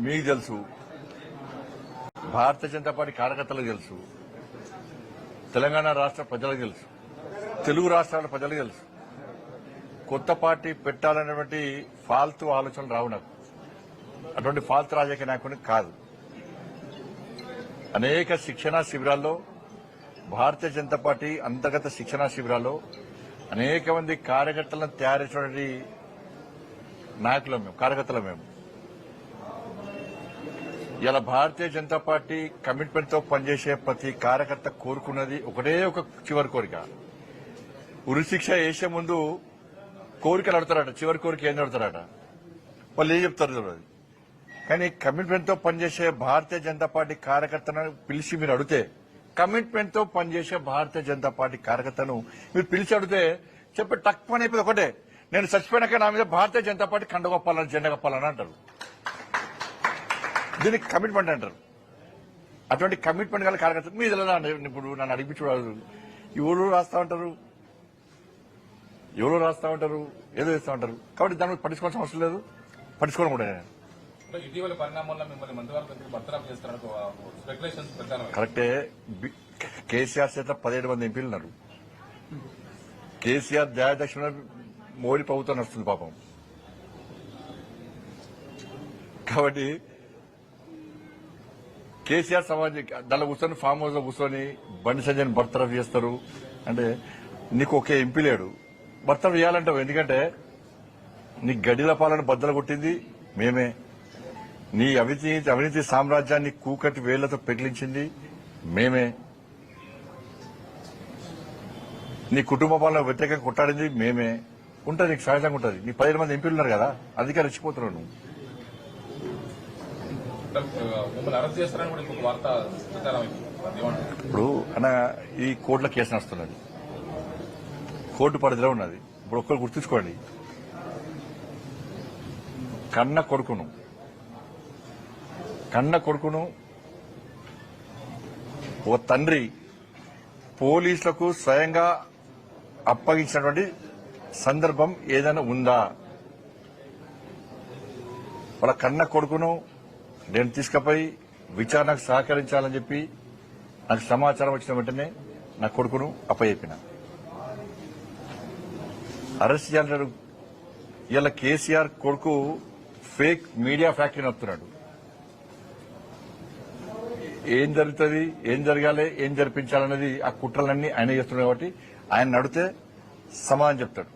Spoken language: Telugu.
మీకు తెలుసు, భారతీయ జనతా పార్టీ కార్యకర్తలకు తెలుసు, తెలంగాణ రాష్ట్ర ప్రజలకు తెలుసు, తెలుగు రాష్ట్రాల ప్రజలకు తెలుసు. కొత్త పార్టీ పెట్టాలనేటువంటి ఫాల్తు ఆలోచనలు రావు నాకు. అటువంటి ఫాల్తు రాజకీయ నాయకుడిని కాదు. అనేక శిక్షణా శిబిరాల్లో, భారతీయ జనతా పార్టీ అంతర్గత శిక్షణా శిబిరాల్లో అనేక మంది కార్యకర్తలను తయారు చేసినటువంటి నాయకులం మేము, కార్యకర్తలం మేము. ఇలా భారతీయ జనతా పార్టీ కమిట్మెంట్ తో పనిచేసే ప్రతి కార్యకర్త కోరుకున్నది ఒకటే ఒక చివరి కోరిక. ఉరిశిక్ష వేసే ముందు కోరికలు అడుగుతారట, చివరి కోరిక ఏం అడుగుతారట, వాళ్ళు ఏం చెప్తారు చూడదు. కానీ కమిట్మెంట్ తో పనిచేసే భారతీయ జనతా పార్టీ కార్యకర్తను పిలిచి మీరు అడిగితే, కమిట్మెంట్ తో పనిచేసే భారతీయ జనతా పార్టీ కార్యకర్తను మీరు పిలిచి అడిగితే చెప్పే టక్ పని అయిపోయింది ఒకటే, నేను చచ్చిపోయినాక నా మీద భారతీయ జనతా పార్టీ కండ కప్పాలని, జెండా కప్పాలని అంటారు. దీనికి కమిట్మెంట్ అంటారు. అటువంటి కమిట్మెంట్ గల కార్యకర్త మీద ఇప్పుడు నన్ను అడిగించు ఎవరు రాస్తా ఉంటారు, ఎవరో రాస్తా ఉంటారు, ఏదో చేస్తా ఉంటారు. కాబట్టి దాని మీద పట్టించుకోవాల్సిన అవసరం లేదు, పట్టించుకోవడం కూడా. ఇటీవల పరిణామాల్లో మిమ్మల్ని మంత్రివర్గం బర్తరఫ్ చేస్తారని స్పెక్యులేషన్స్ ప్రచారం. కరెక్టే. కేసీఆర్ చేత 17 మంది ఎంపీలు ఉన్నారు. కేసీఆర్ దయాదక్షిణ మోడీ ప్రభుత్వం నడుస్తుంది పాపం. కాబట్టి కేసీఆర్ సమాజం దానిలో కూర్చొని ఫామ్ హౌస్ లో కూర్చొని బండి సంజయ్ బర్తరఫ్ చేస్తారు అంటే నీకు ఒకే ఎంపీ లేడు, బర్తరఫ్ చేయాలంటావు. ఎందుకంటే నీ గడిల పాలన బద్దలు కొట్టింది మేమే, నీ అవినీతి సామ్రాజ్యాన్ని కూకటి వేళ్లతో పెకిలించింది మేమే, నీ కుటుంబ పాలన వ్యతిరేకంగా కొట్టాడింది మేమే. ఉంటుంది, నీకు సహజంగా ఉంటుంది. నీ 17 మంది ఎంపీలు ఉన్నారు కదా, అందుకే రెచ్చిపోతున్నావు నువ్వు. ఇప్పుడు అన్న ఈ కోర్టులో కేసు నడుస్తున్నది, కోర్టు పరిధిలో ఉన్నది. ఇప్పుడు ఒక్కరు గుర్తుంచుకోండి, కన్న కొడుకును ఓ తండ్రి పోలీసులకు స్వయంగా అప్పగించినటువంటి సందర్భం ఏదైనా ఉందా? వాళ్ళ కన్న కొడుకును నేను తీసుకుపోయి విచారణకు సహకరించాలని చెప్పి నాకు సమాచారం వచ్చిన వెంటనే నా కొడుకును అప్పచెప్పిన. అరెస్ట్ చేయాలంటాడు. ఇలా కేసీఆర్ కొడుకు ఫేక్ మీడియా ఫ్యాక్టరీ నడుపుతున్నాడు. ఏం జరుగుతుంది, ఏం జరగాలి, ఏం జరిపించాలనేది ఆ కుట్రలన్నీ ఆయన చేస్తున్నాడు. కాబట్టి ఆయన నడితే సమాధానం చెప్తాడు.